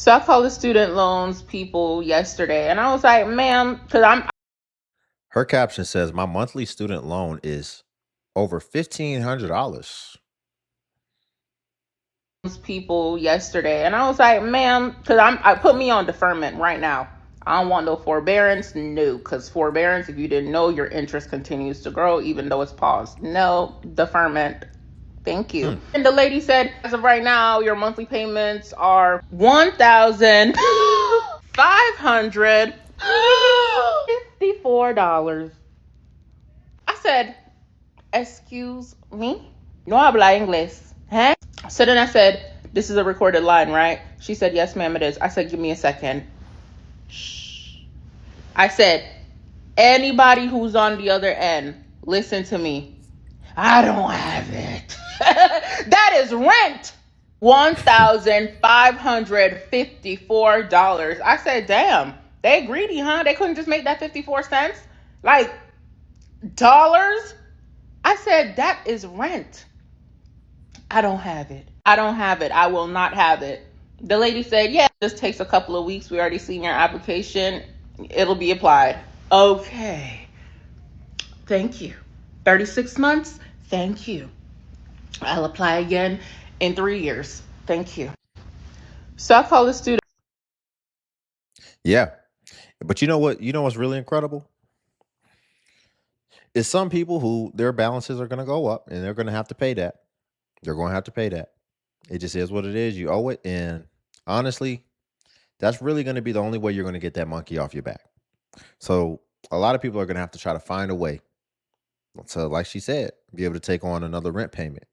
So I called the student loans people yesterday and I was like, ma'am, because Her caption says, "My monthly student loan is over $1,500." people yesterday and I was like, ma'am, because I put me on deferment right now. I don't want no forbearance. No, because forbearance, if you didn't know, your interest continues to grow even though it's paused. No, deferment. Thank you. Hmm. And the lady said, as of right now, your monthly payments are $1,554. I said, excuse me? No habla inglés. Huh? So then I said, this is a recorded line, right? She said, yes, ma'am, it is. I said, give me a second. Shh. I said, anybody who's on the other end, listen to me. I don't have it. That is rent. $1,554. I said, damn, they greedy, huh? They couldn't just make that 54 cents? Like dollars? I said, that is rent. I don't have it. I don't have it. I will not have it. The lady said, yeah, this takes a couple of weeks. We already seen your application. It'll be applied. Okay. Thank you. 36 months? Thank you. I'll apply again in 3 years. Thank you. So I call the student. Yeah. But you know what? You know what's really incredible? Is some people who their balances are going to go up and they're going to have to pay that. They're going to have to pay that. It just is what it is. You owe it. And honestly, that's really going to be the only way you're going to get that monkey off your back. So a lot of people are going to have to try to find a way to, like she said, be able to take on another rent payment.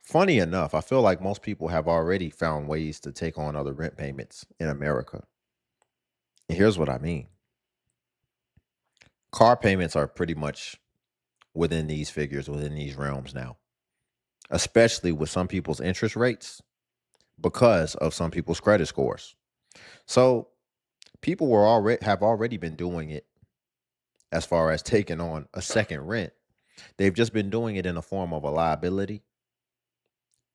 Funny enough, I feel like most people have already found ways to take on other rent payments in America. And here's what I mean. Car payments are pretty much within these figures, within these realms now, especially with some people's interest rates because of some people's credit scores. So people were already have already been doing it as far as taking on a second rent. They've just been doing it in the form of a liability,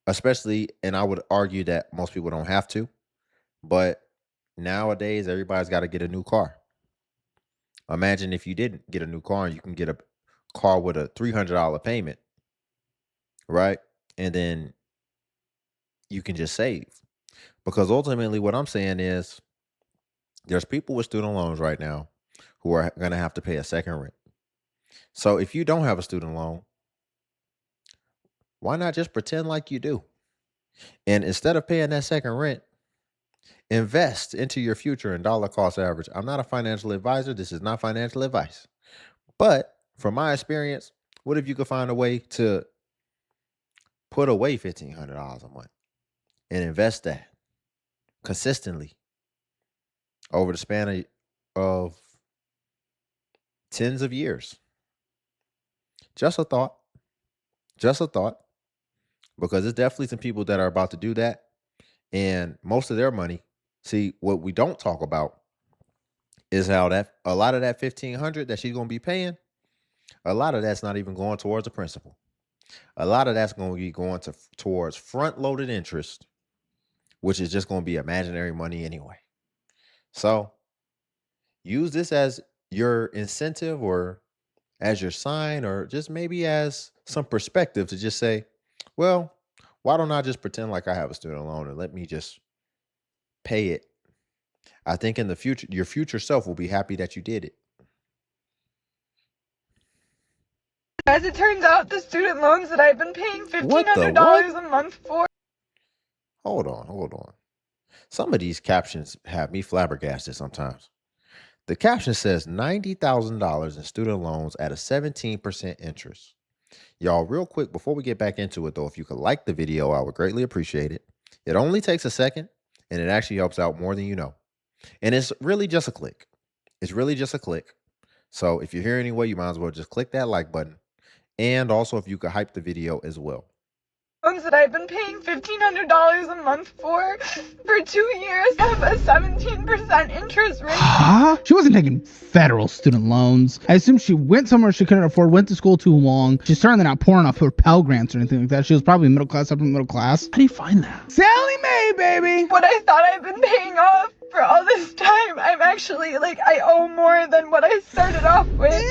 especially, and I would argue that most people don't have to, but nowadays everybody's got to get a new car. Imagine if you didn't get a new car and you can get a car with a $300 payment, right? And then you can just save. Because ultimately, what I'm saying is there's people with student loans right now who are going to have to pay a second rent. So if you don't have a student loan, why not just pretend like you do? And instead of paying that second rent, invest into your future in dollar cost average. I'm not a financial advisor. This is not financial advice. But from my experience, what if you could find a way to put away $1,500 a month and invest that consistently over the span of tens of years? Just a thought. Just a thought. Because there's definitely some people that are about to do that. And most of their money, see, what we don't talk about is how that a lot of that 1,500 that she's gonna be paying, a lot of that's not even going towards the principal. A lot of that's going to be going towards front loaded interest, which is just going to be imaginary money anyway. So use this as your incentive or as your sign or just maybe as some perspective to just say, well, why don't I just pretend like I have a student loan and let me just pay it? I think in the future, your future self will be happy that you did it. As it turns out, the student loans that I've been paying What the what? $1,500 a month for. Hold on, hold on. Some of these captions have me flabbergasted sometimes. The caption says $90,000 in student loans at a 17% interest. Y'all, real quick, before we get back into it, though, if you could like the video, I would greatly appreciate it. It only takes a second, and it actually helps out more than you know. And it's really just a click. It's really just a click. So if you're here anyway, you might as well just click that like button. And also, if you could hype the video as well. loans that I've been paying $1,500 a month for 2 years have a 17% interest rate. Huh? She wasn't taking federal student loans. I assume she went somewhere she couldn't afford, went to school too long. She's certainly not pouring off her Pell Grants or anything like that. She was probably middle class, upper middle class. How do you find that? Sally Mae, baby! What I thought I've been paying off for all this time, I'm actually, I owe more than what I started off with.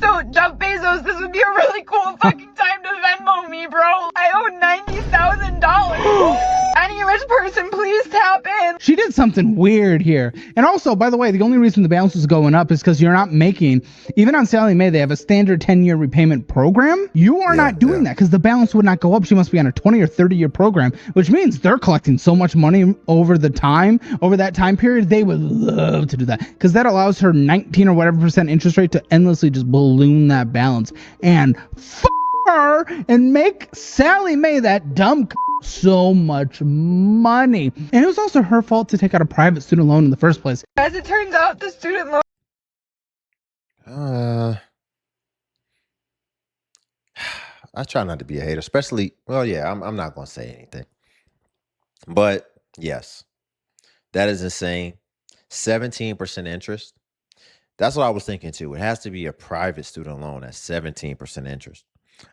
So, Jeff Bezos, this would be a really cool fucking time to Venmo me, bro. I owe $90,000. Any rich person, please tap in. She did something weird here. And also, by the way, the only reason the balance is going up is because you're not making, even on Sally Mae, they have a standard 10-year repayment program. You are not doing that because the balance would not go up. She must be on a 20 or 30-year program, which means they're collecting so much money over that time period. They would love to do that because that allows her 19 or whatever percent interest rate to endlessly just balloon that balance and her and make Sally Mae, that dumb so much money. And it was also her fault to take out a private student loan in the first place. As it turns out, the student loan I try not to be a hater, especially, I'm not going to say anything. But yes, that is insane. 17% interest. That's what I was thinking too. It has to be a private student loan at 17% interest.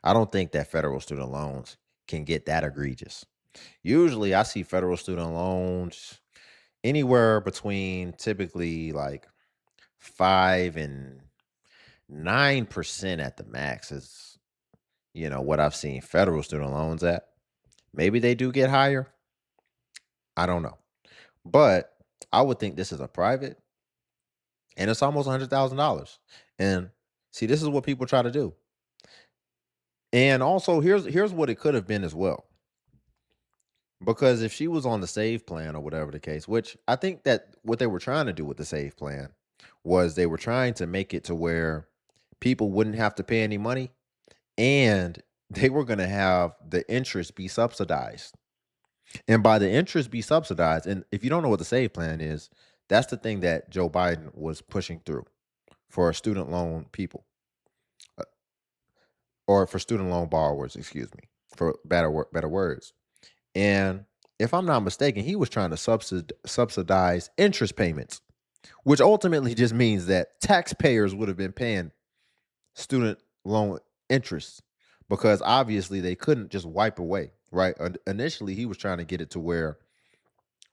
I don't think that federal student loans can get that egregious. Usually I see federal student loans anywhere between typically like 5 and 9% at the max is, what I've seen federal student loans at. Maybe they do get higher. I don't know. But I would think this is a private and it's almost $100,000. And see, this is what people try to do. And also here's what it could have been as well. Because if she was on the save plan or whatever the case, which I think that what they were trying to do with the save plan was they were trying to make it to where people wouldn't have to pay any money and they were going to have the interest be subsidized. And by the interest be subsidized, and if you don't know what the save plan is, that's the thing that Joe Biden was pushing through for student loan people or for student loan borrowers, excuse me, for better words. And if I'm not mistaken, he was trying to subsidize interest payments, which ultimately just means that taxpayers would have been paying student loan interest because obviously they couldn't just wipe away, right? Initially, he was trying to get it to where,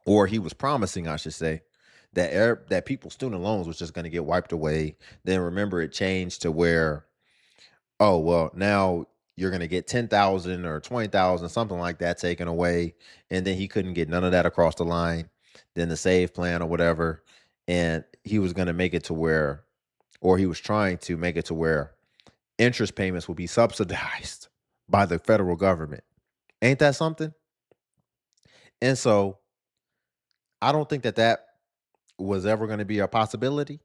or he was promising, I should say, that people's student loans was just going to get wiped away. Then remember, it changed to where, oh, well, now you're going to get 10,000 or 20,000, something like that taken away. And then he couldn't get none of that across the line. Then the save plan or whatever. And he was going to make it to where, or he was trying to make it to where interest payments will be subsidized by the federal government. Ain't that something? And so I don't think that was ever going to be a possibility.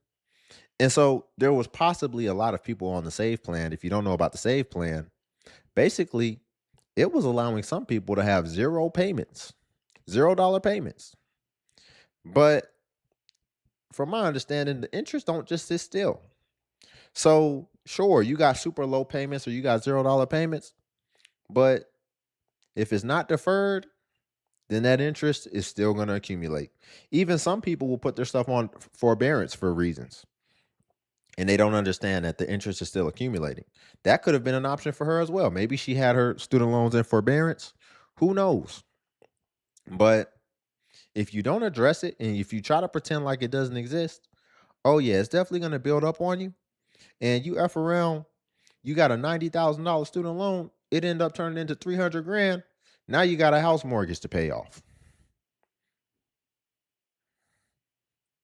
And so there was possibly a lot of people on the save plan. If you don't know about the save plan, basically it was allowing some people to have $0 payments. But from my understanding, the interest don't just sit still. So sure, you got super low payments or you got $0 payments, but if it's not deferred, then that interest is still going to accumulate. Even some people will put their stuff on forbearance for reasons, and they don't understand that the interest is still accumulating. That could have been an option for her as well. Maybe she had her student loans in forbearance. Who knows? But if you don't address it and if you try to pretend like it doesn't exist, oh yeah, it's definitely going to build up on you. And you F around, you got a $90,000 student loan, it ended up turning into 300 grand. Now you got a house mortgage to pay off.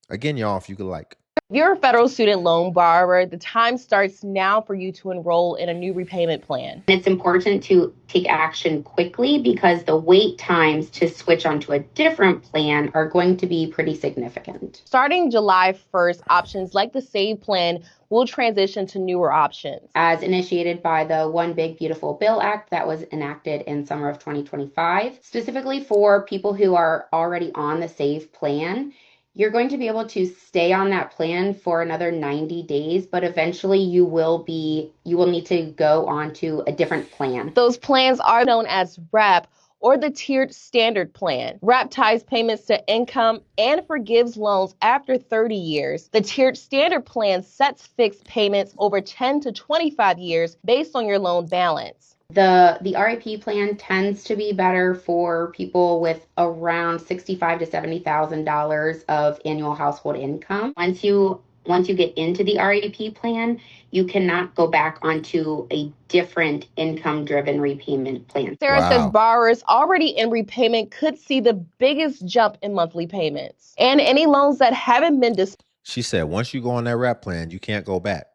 Again, y'all, if you could like. If you're a federal student loan borrower, the time starts now for you to enroll in a new repayment plan. It's important to take action quickly because the wait times to switch onto a different plan are going to be pretty significant. Starting July 1st, options like the SAVE plan will transition to newer options. As initiated by the One Big Beautiful Bill Act that was enacted in summer of 2025, specifically for people who are already on the SAVE plan, You're going to be able to stay on that plan for another 90 days, but eventually you will need to go on to a different plan. Those plans are known as RAP, or the tiered standard plan. RAP ties payments to income and forgives loans after 30 years. The tiered standard plan sets fixed payments over 10 to 25 years based on your loan balance. The RIP plan tends to be better for people with around $65,000 to $70,000 of annual household income. Once you get into the RIP plan, you cannot go back onto a different income-driven repayment plan. Sarah says Wow. borrowers already in repayment could see the biggest jump in monthly payments. And any loans that haven't been She said once you go on that RAP plan, you can't go back.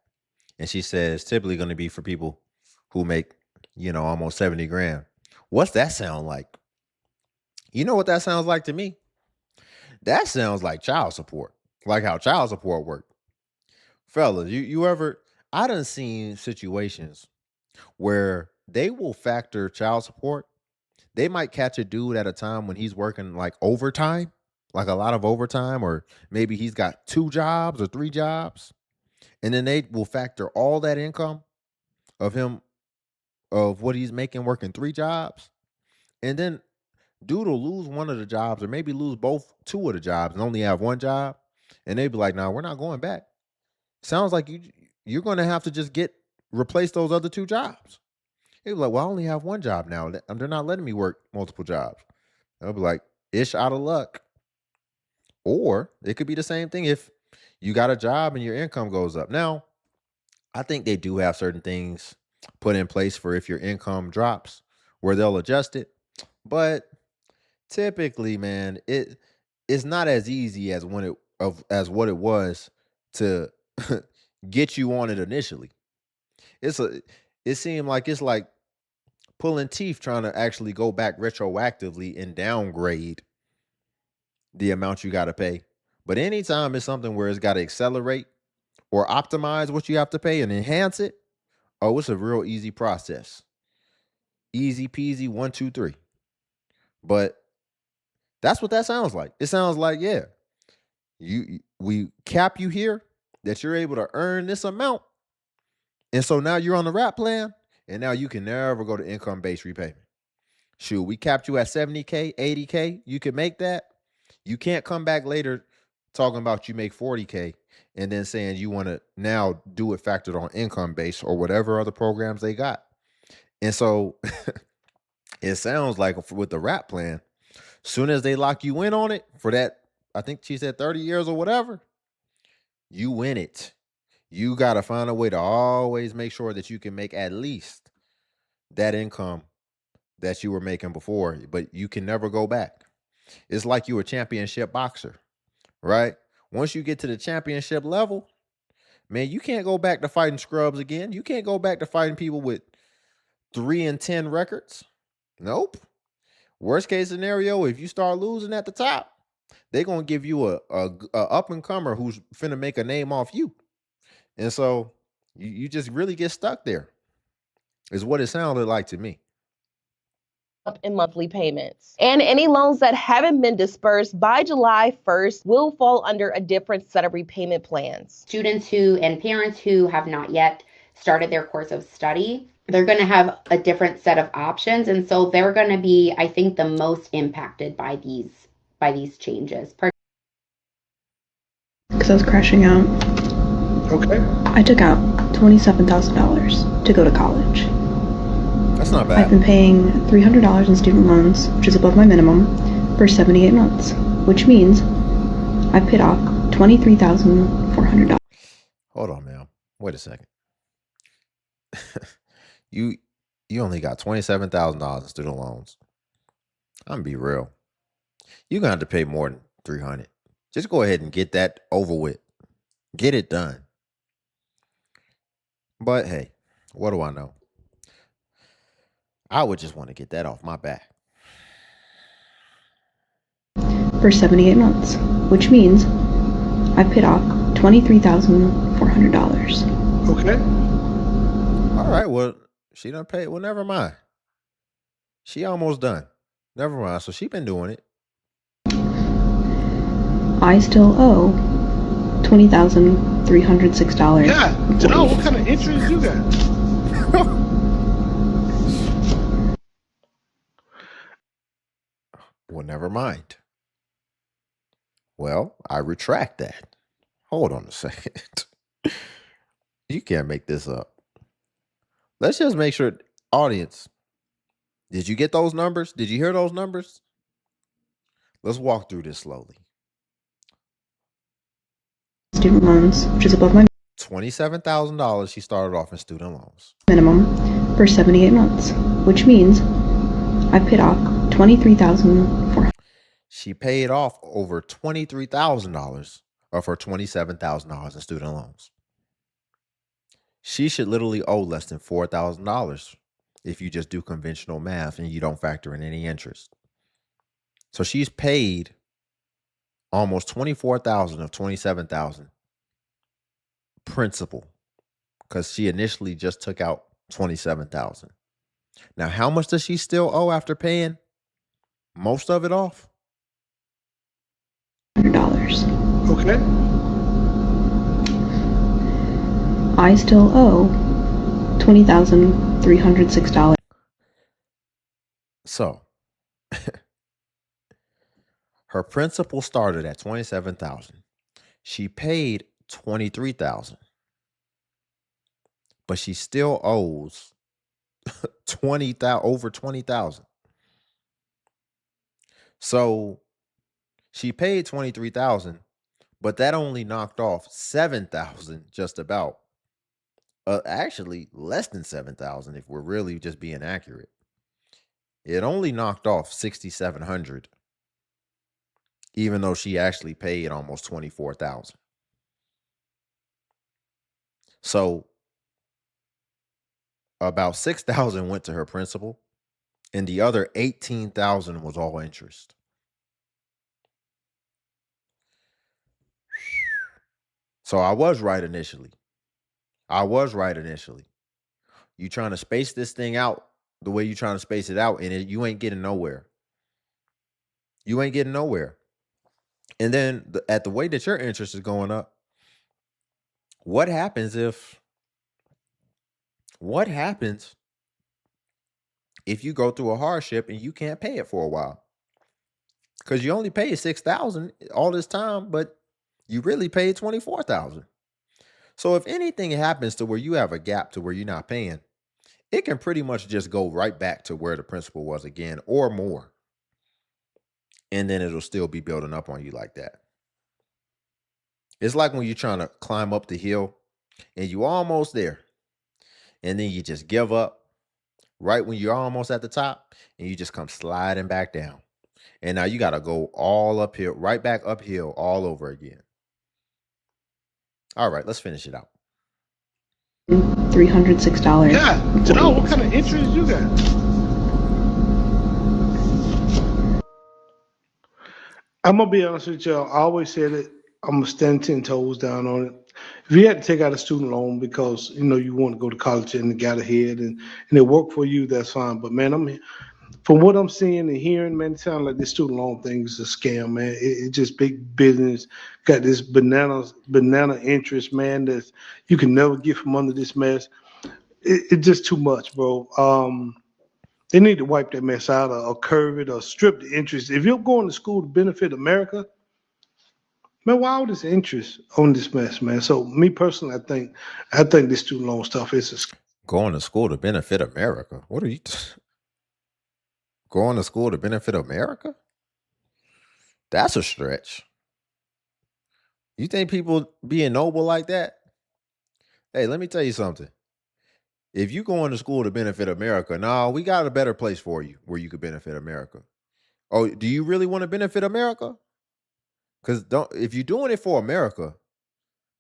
And she says it's typically going to be for people who make, almost 70 grand. What's that sound like? You know what that sounds like to me? That sounds like child support, like how child support work. Fellas, you ever, I done seen situations where they will factor child support. They might catch a dude at a time when he's working like overtime, like a lot of overtime, or maybe he's got 2 jobs or 3 jobs. And then they will factor all that income of him, of what he's making working 3 jobs. And then dude will lose one of the jobs, or maybe lose 2 of the jobs and only have 1 job. And they'd be like, "Nah, we're not going back." Sounds like you're going to have to just replace those other 2 jobs. He'd be like, "Well, I only have 1 job now. They're not letting me work multiple jobs." I'll be like, "Ish out of luck." Or it could be the same thing if you got a job and your income goes up. Now, I think they do have certain things put in place for if your income drops, where they'll adjust it. But typically, man, it's not as easy as as what it was to get you on it initially. It seemed like it's like pulling teeth trying to actually go back retroactively and downgrade the amount you got to pay. But anytime it's something where it's got to accelerate or optimize what you have to pay and enhance it, oh, it's a real easy process. Easy peasy, 1, 2, 3. But that's what that sounds like. It sounds like, yeah, we cap you here that you're able to earn this amount. And so now you're on the RAP plan, and now you can never go to income-based repayment. Shoot, we capped you at 70K, 80K. You can make that. You can't come back later talking about you make 40K and then saying you want to now do it factored on income-based or whatever other programs they got. And so it sounds like with the RAP plan, soon as they lock you in on it for that, I think she said 30 years or whatever, you win it. You got to find a way to always make sure that you can make at least that income that you were making before, but you can never go back. It's like you a championship boxer, right? Once you get to the championship level, man, you can't go back to fighting scrubs again. You can't go back to fighting people with 3-10 records. Nope. Worst case scenario, if you start losing at the top, they're gonna give you a up and comer who's finna make a name off you. And so you just really get stuck there, is what it sounded like to me. up in monthly payments. And any loans that haven't been dispersed by July 1st will fall under a different set of repayment plans. Students and parents who have not yet started their course of study, they're going to have a different set of options. And so they're going to be, I think, the most impacted by these changes. Because I was crashing out. Okay. I took out $27,000 to go to college. That's not I've bad. been paying $300 in student loans, which is above my minimum, for 78 months, which means I've paid off $23,400. Hold on, man. Wait a second. you only got $27,000 in student loans. I'm gonna be real. You're gonna have to pay more than $300. Just go ahead and get that over with. Get it done. But hey, what do I know? I would just want to get that off my back. For 78 months, which means I've paid off $23,400. Okay. All right. Well, she done paid. Well, never mind. She almost done. Never mind. So she been doing it. I still owe $20,306. Yeah, Janelle, what kind of interest you got? Well, never mind. Well, I retract that. Hold on a second. You can't make this up. Let's just make sure, audience, did you get those numbers? Did you hear those numbers? Let's walk through this slowly. Student loans, which is above my $27,000 she started off in student loans. minimum for 78 months, which means I paid off $23,400. She paid off over $23,000 of her $27,000 in student loans. She should literally owe less than $4,000 if you just do conventional math and you don't factor in any interest. So she's paid almost $24,000 of $27,000 principal because she initially just took out $27,000. Now, how much does she still owe after paying most of it off? Okay. I still owe $20,306. So her principal started at $27,000. She paid $23,000, but she still owes over $20,000. So she paid $23,000, but that only knocked off $7,000, just about. Actually, less than $7,000 if we're really just being accurate. It only knocked off $6,700, even though she actually paid almost $24,000. So about $6,000 went to her principal, and the other $18,000 was all interest. So I was right initially. You trying to space this thing out the way you trying to space it out, and you ain't getting nowhere. And then at the way that your interest is going up, what happens if you go through a hardship and you can't pay it for a while? Because you only paid $6,000 all this time, but you really paid $24,000. So if anything happens to where you have a gap to where you're not paying, it can pretty much just go right back to where the principal was again or more. And then it'll still be building up on you like that. It's like when you're trying to climb up the hill and you almost there. And then you just give up right when you're almost at the top and you just come sliding back down. And now you got to go all uphill, right back uphill all over again. All right, let's finish it out. $306. Yeah, Janelle, what kind of interest you got? I'm gonna be honest with y'all. I always said it. I'm gonna stand 10 toes down on it. If you had to take out a student loan because you want to go to college and got ahead and it worked for you, that's fine. But man, from what I'm seeing and hearing, man, it sounds like this student loan thing is a scam, man. It's just big business. Got this banana interest, man, that you can never get from under this mess. It's just too much, bro. They need to wipe that mess out or curve it or strip the interest. If you're going to school to benefit America, man, why all this interest on this mess, man? So me personally, I think this student loan stuff is a scam. Going to school to benefit America? What are you going to school to benefit America? That's a stretch. You think people being noble like that? Hey, let me tell you something. If you going to school to benefit America, no, we got a better place for you where you could benefit America. Oh, do you really want to benefit America? Because if you're doing it for America,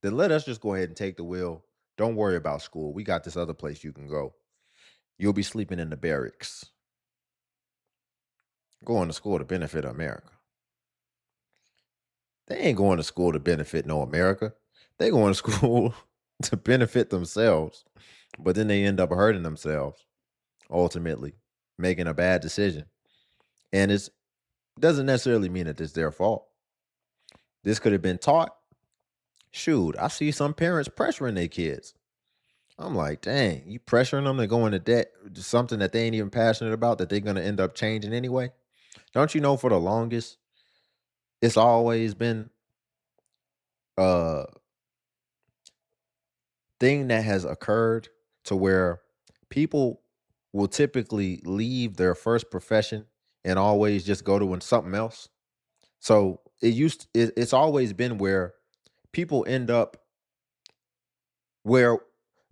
then let us just go ahead and take the wheel. Don't worry about school. We got this other place you can go. You'll be sleeping in the barracks. Going to school to benefit America. They ain't going to school to benefit no America. They going to school to benefit themselves. But then they end up hurting themselves, ultimately, making a bad decision. And it doesn't necessarily mean that it's their fault. This could have been taught. Shoot, I see some parents pressuring their kids. I'm like, dang, you pressuring them to go into debt to something that they ain't even passionate about that they're gonna end up changing anyway. Don't you know for the longest, it's always been a thing that has occurred to where people will typically leave their first profession and always just go to something else. So it's always been where people end up where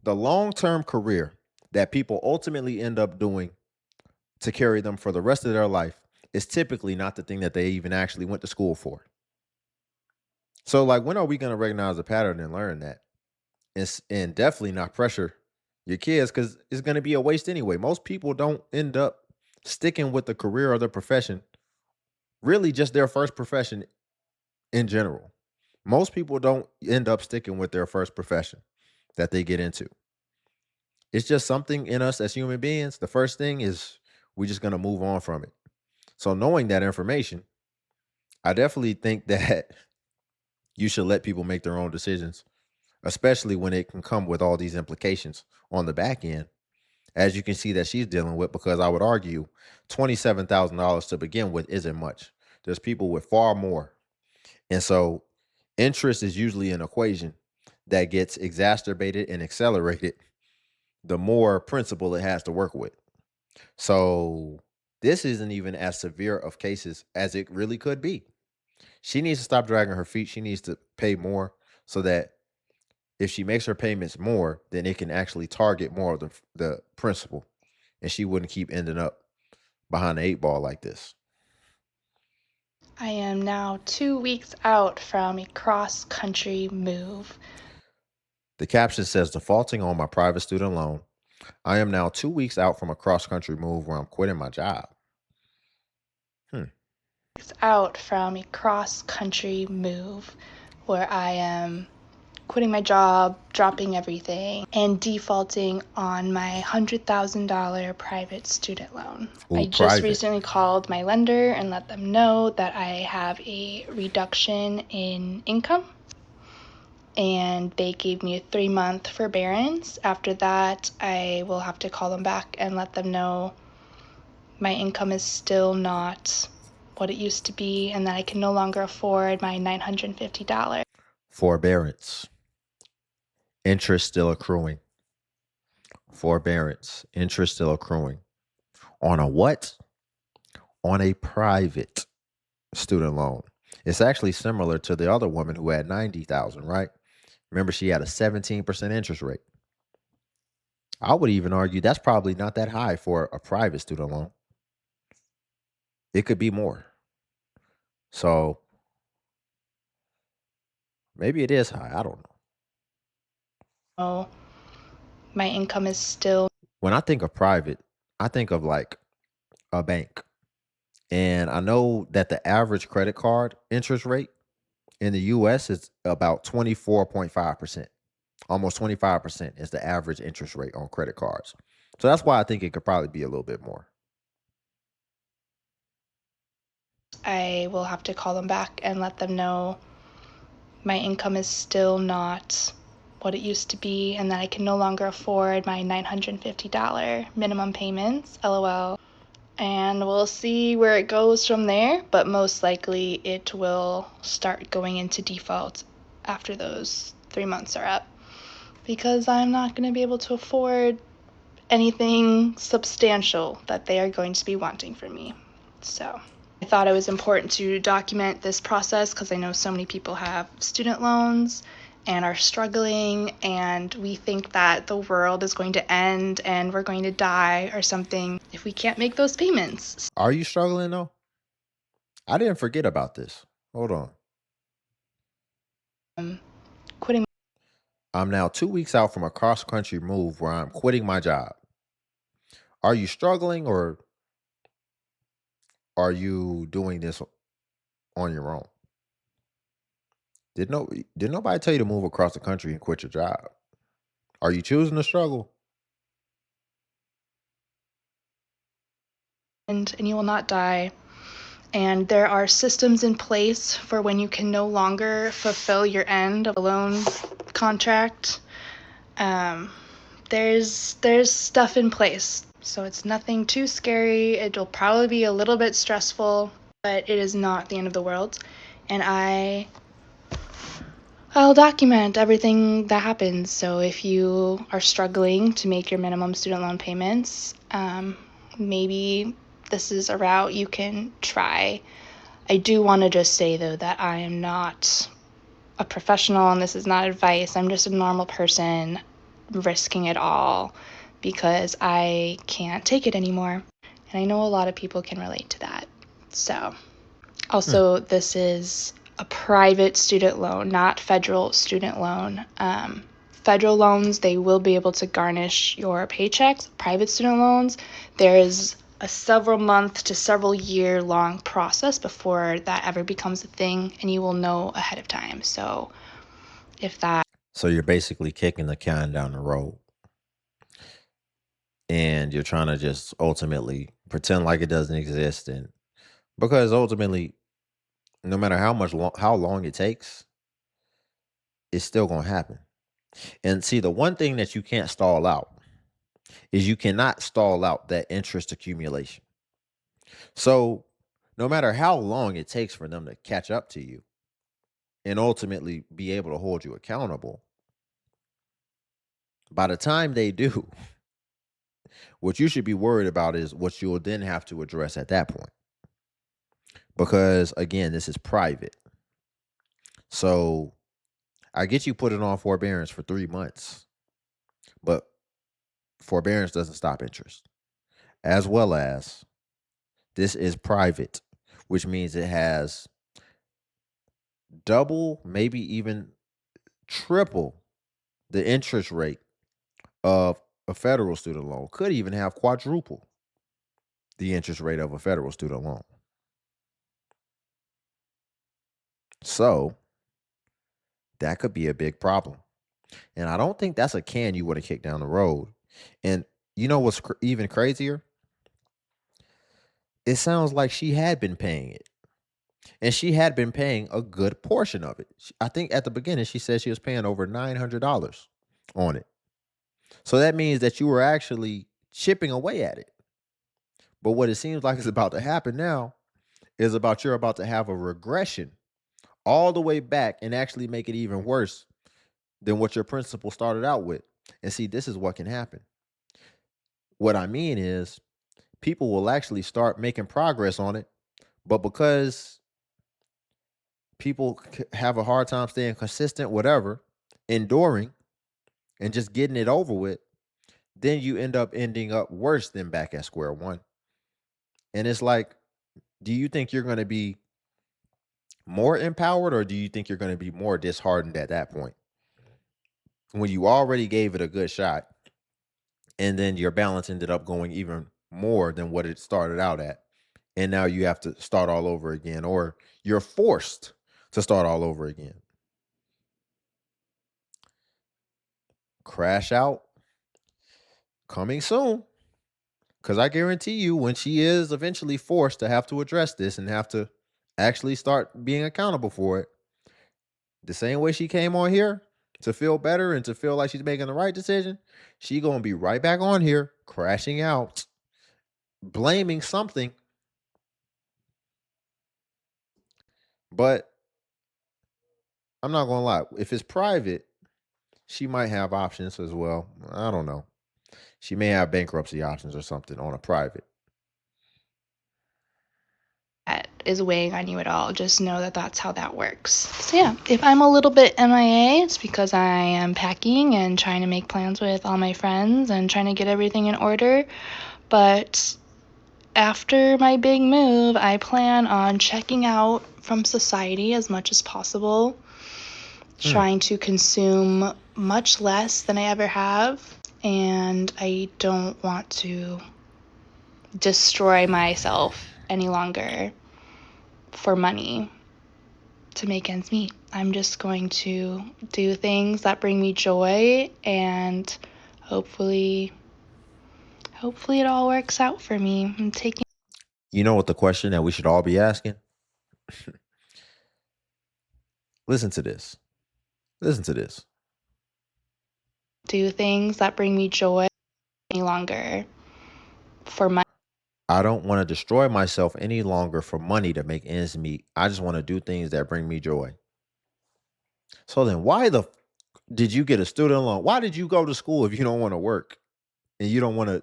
the long-term career that people ultimately end up doing to carry them for the rest of their life is typically not the thing that they even actually went to school for. So, like, when are we going to recognize a pattern and learn that? And definitely not pressure your kids because it's going to be a waste anyway. Most people don't end up sticking with the career or the profession, really just their first profession in general. Most people don't end up sticking with their first profession that they get into. It's just something in us as human beings. The first thing is we're just going to move on from it. So, knowing that information, I definitely think that you should let people make their own decisions, especially when it can come with all these implications on the back end, as you can see that she's dealing with, because I would argue $27,000 to begin with isn't much. There's people with far more. And so interest is usually an equation that gets exacerbated and accelerated the more principal it has to work with. So this isn't even as severe of cases as it really could be. She needs to stop dragging her feet. She needs to pay more so that if she makes her payments more, then it can actually target more of the principal, and she wouldn't keep ending up behind the 8 ball like this. I am now 2 weeks out from a cross-country move. The caption says, defaulting on my private student loan. I am now 2 weeks out from a cross-country move where I'm quitting my job. Out from a cross-country move where I am quitting my job, dropping everything, and defaulting on my $100,000 private student loan. Ooh, I just private. recently called my lender and let them know that I have a reduction in income, and they gave me a 3-month forbearance. After that, I will have to call them back and let them know my income is still not what it used to be and that I can no longer afford my $950. Forbearance. Interest still accruing. Forbearance. Interest still accruing. On a what? On a private student loan. It's actually similar to the other woman who had 90,000, right? Remember, she had a 17% interest rate. I would even argue that's probably not that high for a private student loan. It could be more. So maybe it is high. I don't know. Oh, my income is still. When I think of private, I think of like a bank. And I know that the average credit card interest rate in the US is about 24.5%. Almost 25% is the average interest rate on credit cards. So that's why I think it could probably be a little bit more. I will have to call them back and let them know my income is still not what it used to be and that I can no longer afford my $950 minimum payments, LOL. And we'll see where it goes from there, but most likely it will start going into default after those 3 months are up, because I'm not going to be able to afford anything substantial that they are going to be wanting from me. So I thought it was important to document this process because I know so many people have student loans and are struggling, and we think that the world is going to end and we're going to die or something if we can't make those payments. Are you struggling though? I didn't forget about this. Hold on. Quitting. I'm now 2 weeks out from a cross-country move where I'm quitting my job. Are you struggling or are you doing this on your own? Did nobody tell you to move across the country and quit your job? Are you choosing to struggle? And you will not die And there are systems in place for when you can no longer fulfill your end of a loan contract. There's stuff in place, so it's nothing too scary. It'll probably be a little bit stressful, but it is not the end of the world. And I'll document everything that happens. So if you are struggling to make your minimum student loan payments, maybe this is a route you can try. I do want to just say, though, that I am not a professional and this is not advice. I'm just a normal person risking it all because I can't take it anymore. And I know a lot of people can relate to that. So, also, this is a private student loan, not federal student loan. Federal loans, they will be able to garnish your paychecks. Private student loans, there is a several month to several year long process before that ever becomes a thing, and you will know ahead of time. So So you're basically kicking the can down the road, and you're trying to just ultimately pretend like it doesn't exist, and because ultimately, no matter how long it takes, it's still gonna happen. And see, the one thing that you can't stall out is you cannot stall out that interest accumulation. So no matter how long it takes for them to catch up to you and ultimately be able to hold you accountable, by the time they do, what you should be worried about is what you'll then have to address at that point. Because again, this is private. So I get you put it on forbearance for 3 months, but forbearance doesn't stop interest. As well as this is private, which means it has double, maybe even triple the interest rate of a federal student loan. Could even have quadruple the interest rate of a federal student loan. So that could be a big problem. And I don't think that's a can you want to kick down the road. And you know what's even crazier? It sounds like she had been paying it. And she had been paying a good portion of it. I think at the beginning she said she was paying over $900 on it. So that means that you were actually chipping away at it. But what it seems like is about to happen now is you're about to have a regression all the way back and actually make it even worse than what your principal started out with. And see, this is what can happen. What I mean is people will actually start making progress on it, but because people have a hard time staying consistent, whatever, enduring and just getting it over with, then you ending up worse than back at square one. And it's like, do you think you're going to be more empowered or do you think you're going to be more disheartened at that point when you already gave it a good shot and then your balance ended up going even more than what it started out at, and now you have to start all over again, or you're forced to start all over again? Crash out coming soon, because I guarantee you when she is eventually forced to have to address this and have to actually start being accountable for it, the same way she came on here to feel better and to feel like she's making the right decision, she gonna be right back on here crashing out, blaming something. But I'm not gonna lie, if it's private, she might have options as well. I don't know. She may have bankruptcy options or something on a private. that is weighing on you at all, just know that that's how that works. So yeah, if I'm a little bit MIA, it's because I am packing and trying to make plans with all my friends and trying to get everything in order. But after my big move, I plan on checking out from society as much as possible, trying to consume much less than I ever have, and I don't want to destroy myself any longer for money to make ends meet. I'm just going to do things that bring me joy, and hopefully it all works out for me. I'm taking You know what the question that we should all be asking? Listen to this. Listen to this. Do things that bring me joy any longer for money. I don't want to destroy myself any longer for money to make ends meet. I just want to do things that bring me joy. So then why did you get a student loan? Why did you go to school if you don't want to work and you don't want to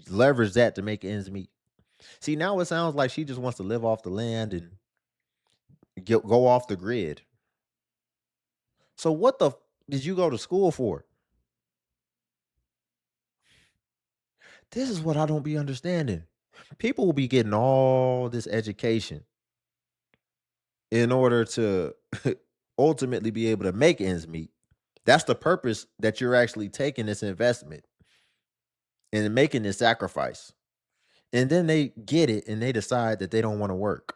leverage that to make ends meet? See, now it sounds like she just wants to live off the land and go off the grid. So what did you go to school for? This is what I don't be understanding. People will be getting all this education in order to ultimately be able to make ends meet. That's the purpose that you're actually taking this investment and making this sacrifice. And then they get it and they decide that they don't want to work.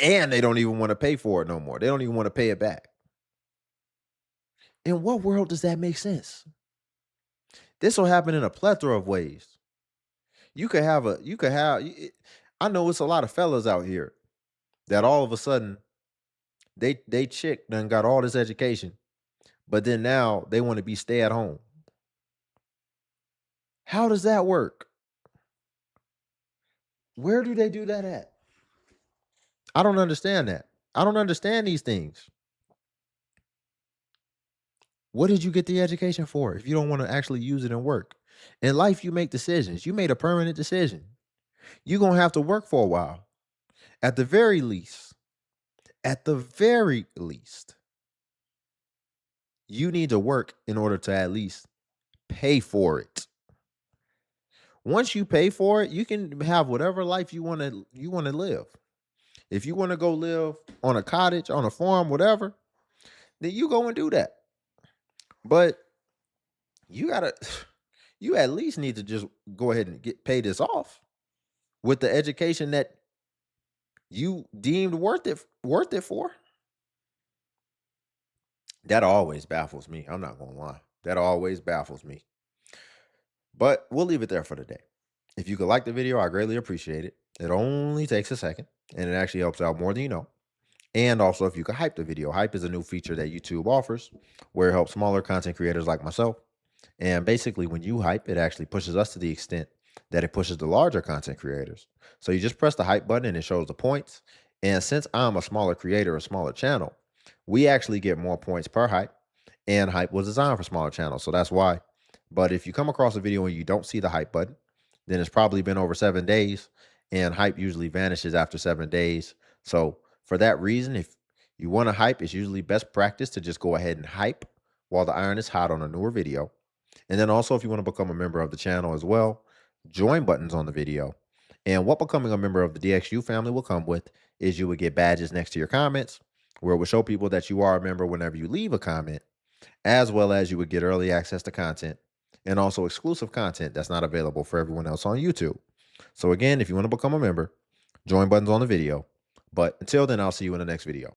And they don't even want to pay for it no more. They don't even want to pay it back. In what world does that make sense? This will happen in a plethora of ways. I know it's a lot of fellas out here that all of a sudden they chick done got all this education, but then now they want to be stay at home. How does that work? Where do they do that at? I don't understand that. I don't understand these things. What did you get the education for if you don't want to actually use it and work? In life, you make decisions. You made a permanent decision. You're going to have to work for a while. At the very least, you need to work in order to at least pay for it. Once you pay for it, you can have whatever life you want to live. If you want to go live on a cottage, on a farm, whatever, then you go and do that. But you at least need to just go ahead and pay this off with the education that you deemed worth it for. That always baffles me. I'm not gonna lie. That always baffles me. But we'll leave it there for today. If you could like the video, I greatly appreciate it. It only takes a second, and it actually helps out more than you know. And also, if you could hype the video. Hype is a new feature that YouTube offers where it helps smaller content creators like myself. And basically, when you hype, it actually pushes us to the extent that it pushes the larger content creators. So you just press the hype button and it shows the points. And since I'm a smaller creator, a smaller channel, we actually get more points per hype. And hype was designed for smaller channels. So that's why. But if you come across a video and you don't see the hype button, then it's probably been over 7 days. And hype usually vanishes after 7 days. So for that reason, if you want to hype, it's usually best practice to just go ahead and hype while the iron is hot on a newer video. And then also, if you want to become a member of the channel as well, join buttons on the video. And what becoming a member of the DXU family will come with is you would get badges next to your comments, where it will show people that you are a member whenever you leave a comment, as well as you would get early access to content and also exclusive content that's not available for everyone else on YouTube. So again, if you want to become a member, join buttons on the video. But until then, I'll see you in the next video.